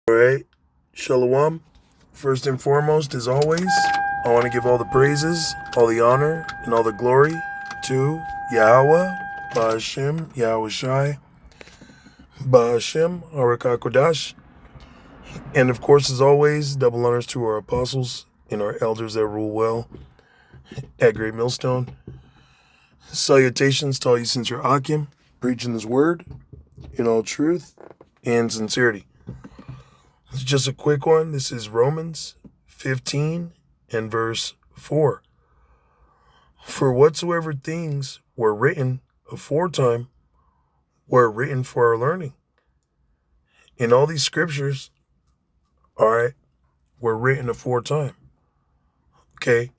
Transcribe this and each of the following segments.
All right, Shalom. First and foremost, as always, I want to give all the praises, all the honor, and all the glory to Yahweh, Ba'ashem, Yahweh Shai, Ba'ashem, Arakakodash. And of course, as always, double honors to our apostles and our elders that rule well at Great Millstone. Salutations to all you sincere Akim, preaching his word in all truth and sincerity. It's just a quick one. This is Romans 15 and verse 4. For whatsoever things were written aforetime were written for our learning. And all these scriptures, all right, were written aforetime. Okay.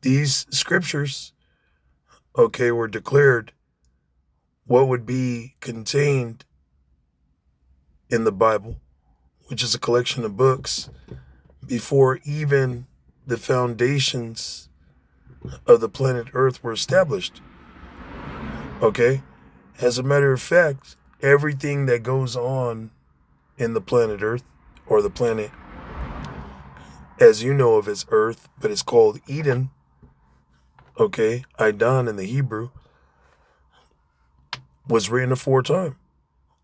These scriptures, okay, were declared what would be contained in the Bible, which is a collection of books, before even the foundations of the planet Earth were established. Okay? As a matter of fact, everything that goes on in the planet Earth, or the planet as you know of as Earth, but it's called Eden, okay, Idan in the Hebrew, was written aforetime.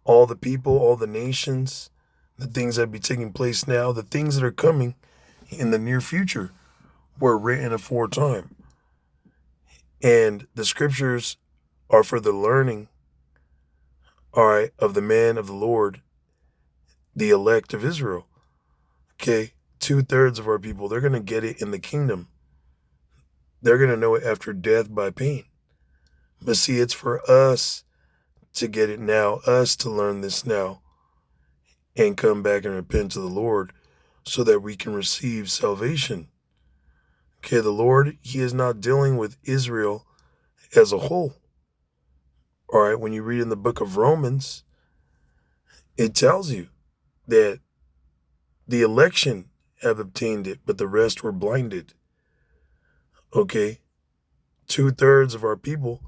All the people, all the nations, the things that be taking place now, the things that are coming in the near future were written aforetime. And the scriptures are for the learning, all right, of the man of the Lord, the elect of Israel. Okay, 2/3 of our people, they're going to get it in the kingdom. They're going to know it after death by pain. But see, it's for us to get it now, us to learn this now, and come back and repent to the Lord so that we can receive salvation. Okay, the Lord, he is not dealing with Israel as a whole. All right, when you read in the book of Romans, it tells you that the election have obtained it, but the rest were blinded. Okay, 2/3 of our people,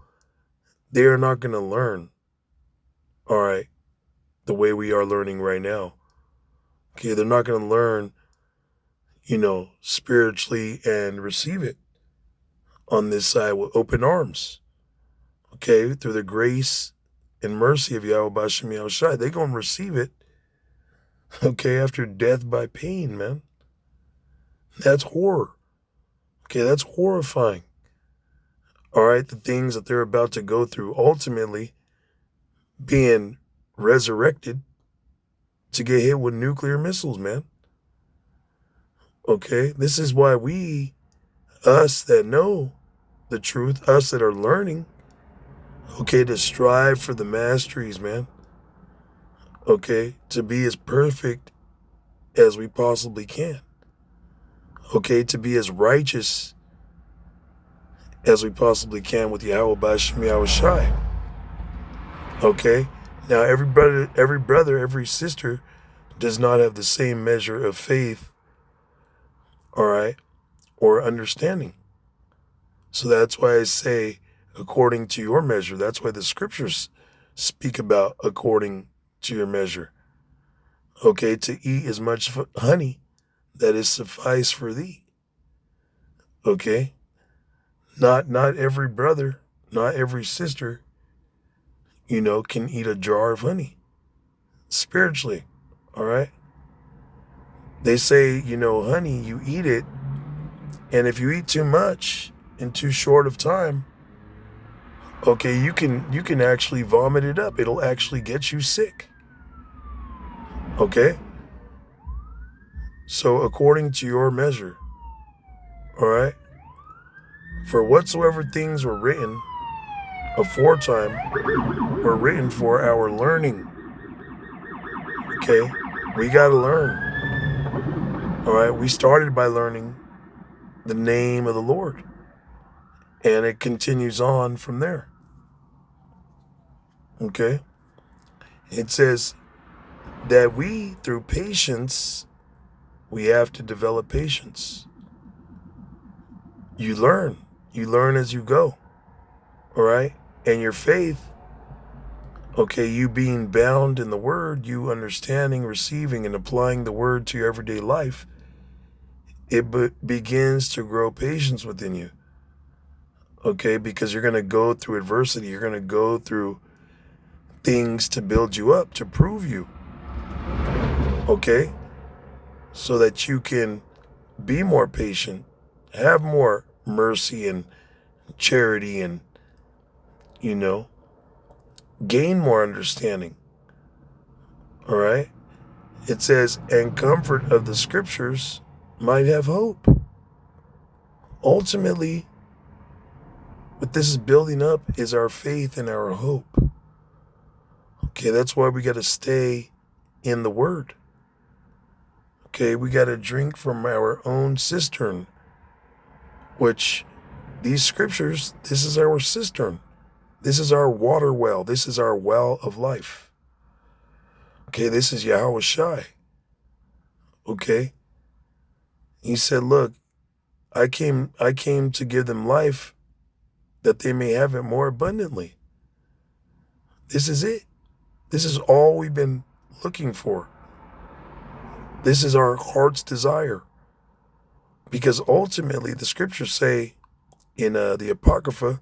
they are not going to learn, all right, the way we are learning right now. Okay, they're not going to learn, spiritually and receive it on this side with open arms. Okay, through the grace and mercy of Yahweh Ba'ashem Yahweh Shai, they're going to receive it, okay, after death by pain, man. That's horror. Okay, that's horrifying. All right, the things that they're about to go through, ultimately being resurrected to get hit with nuclear missiles, man. Okay, this is why us that know the truth, us that are learning, okay, to strive for the masteries, man. Okay, to be as perfect as we possibly can. Okay, to be as righteous as we possibly can with Yahweh Ba'ashem Yahweh Shai. Okay, now every brother, every sister does not have the same measure of faith, all right, or understanding. So that's why I say, according to your measure. That's why the scriptures speak about according to your measure. Okay, to eat as much honey that is suffice for thee. Okay, not every brother, not every sister, can eat a jar of honey spiritually. All right. They say, honey, you eat it, and if you eat too much in too short of time, okay, you can actually vomit it up. It'll actually get you sick. Okay? So according to your measure, all right? For whatsoever things were written aforetime were written for our learning. Okay? We got to learn. All right? We started by learning the name of the Lord. And it continues on from there. Okay? It says that we, through patience, we have to develop patience. You learn as you go. All right? And your faith, Okay, you being bound in the word, you understanding, receiving, and applying the word to your everyday life, it begins to grow patience within you. Okay, because you're going to go through adversity. You're going to go through things to build you up, to prove you. Okay, so that you can be more patient, have more mercy and charity, and, you know, gain more understanding. All right. It says, and comfort of the scriptures might have hope. Ultimately, what this is building up is our faith and our hope. Okay, that's why we got to stay in the word. Okay, we got to drink from our own cistern, which these scriptures, this is our cistern. This is our water well. This is our well of life. Okay, this is Yahweh Shai. Okay, he said, look, I came to give them life that they may have it more abundantly. This is it. This is all we've been looking for. This is our heart's desire. Because ultimately the scriptures say in the Apocrypha,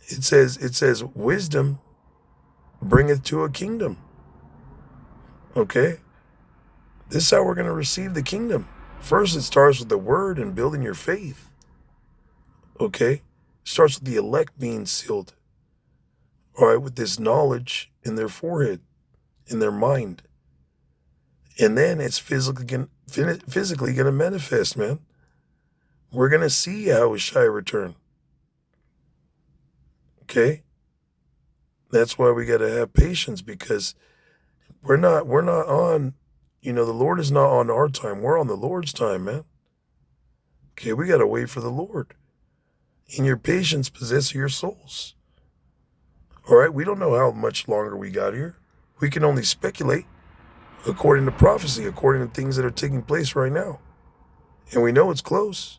it says wisdom bringeth to a kingdom. Okay? This is how we're going to receive the kingdom. First, it starts with the word and building your faith. Okay? It starts with the elect being sealed. All right, with this knowledge in their forehead, in their mind. And then it's physically going to manifest, man. We're going to see Yahweh Shai return. Okay? That's why we got to have patience, because we're not on, the Lord is not on our time. We're on the Lord's time, man. Okay, we got to wait for the Lord. In your patience, possess your souls. All right, we don't know how much longer we got here. We can only speculate according to prophecy, according to things that are taking place right now. And we know it's close.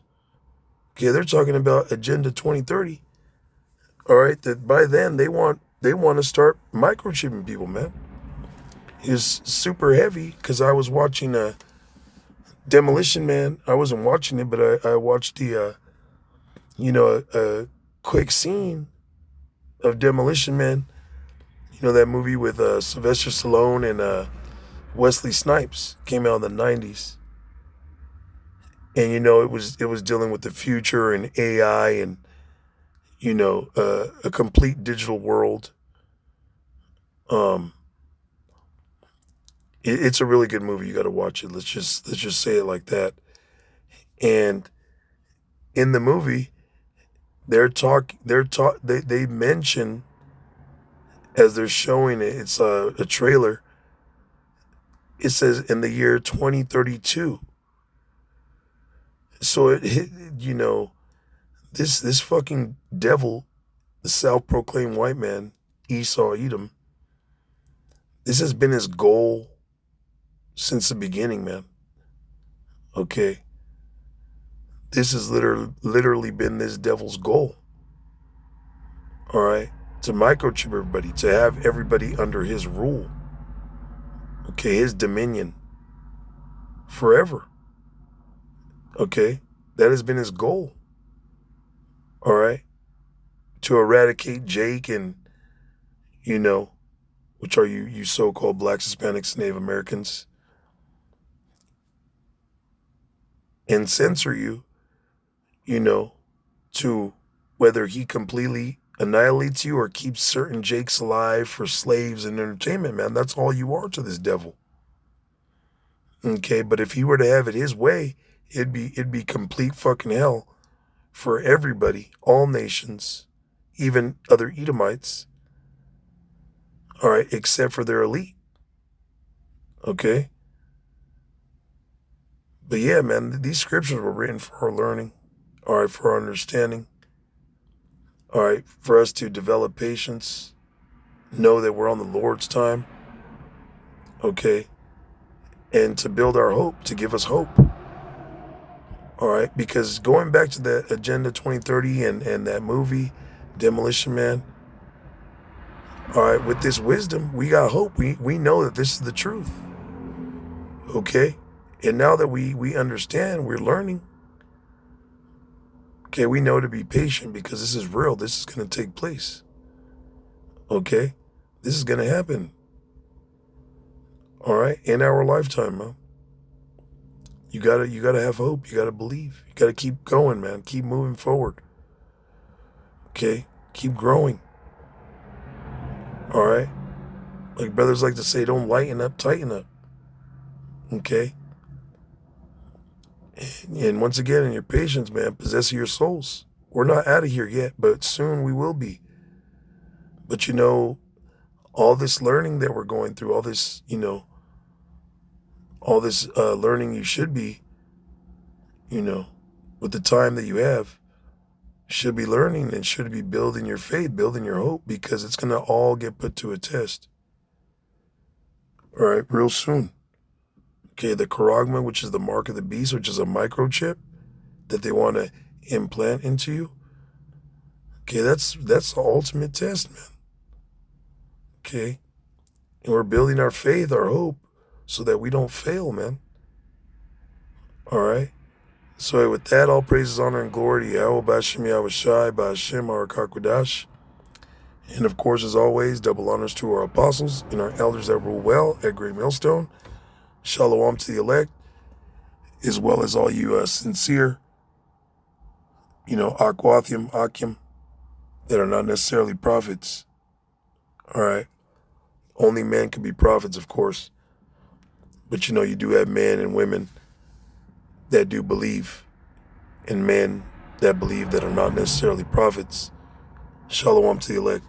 Okay, they're talking about Agenda 2030. All right, that by then they want to start microchipping people, man. It's super heavy, because I was watching Demolition Man. I wasn't watching it, but I watched the, a quick scene of Demolition Man. That movie with Sylvester Stallone and Wesley Snipes, came out in the 90s. And, it was dealing with the future and AI and, a complete digital world. It's a really good movie. You got to watch it. Let's just say it like that. And in the movie, they mention, as they're showing it, it's a trailer. It says in the year 2032. So this fucking devil, the self-proclaimed white man, Esau Edom, this has been his goal since the beginning, man. Okay. This has literally been this devil's goal. All right. To microchip everybody, to have everybody under his rule. Okay. His dominion. Forever. Okay. That has been his goal. All right. To eradicate Jake and, which are you so-called blacks, Hispanics, Native Americans, and censor you, to whether he completely annihilates you or keeps certain Jakes alive for slaves and entertainment, man. That's all you are to this devil. Okay, but if he were to have it his way, it'd be complete fucking hell for everybody, all nations, even other Edomites. All right, except for their elite. Okay? But yeah, man, these scriptures were written for our learning. All right, for our understanding. All right, for us to develop patience, know that we're on the Lord's time. Okay? And to build our hope, to give us hope. All right, because going back to that Agenda 2030 and that movie, Demolition Man, All right, with this wisdom, we got hope. We know that this is the truth. Okay? And now that we understand, we're learning. Okay, we know to be patient because this is real. This is going to take place. Okay? This is going to happen. All right? In our lifetime, man. You gotta have hope. You gotta believe. You gotta keep going, man. Keep moving forward. Okay? Keep growing. All right? Like brothers like to say, don't lighten up, tighten up. Okay? And once again, in your patience, man, possess your souls. We're not out of here yet, but soon we will be. But you know, all this learning that we're going through, all this, all this learning you should be, with the time that you have, should be learning and should be building your faith, building your hope, because it's going to all get put to a test. All right, real soon. Okay, the charagma, which is the mark of the beast, which is a microchip that they want to implant into you. Okay, that's the ultimate test, man. Okay, and we're building our faith, our hope, so that we don't fail, man. All right. So with that, all praises, honor, and glory to Yahweh, B'Hashem Yahushai, B'Hashem our Kakwadash. And of course, as always, double honors to our apostles and our elders that rule well at Great Millstone. Shalom to the elect, as well as all you sincere, Aquathium, Akim, that are not necessarily prophets. All right. Only men can be prophets, of course. But you do have men and women that do believe, and men that believe that are not necessarily prophets. Shalom to the elect.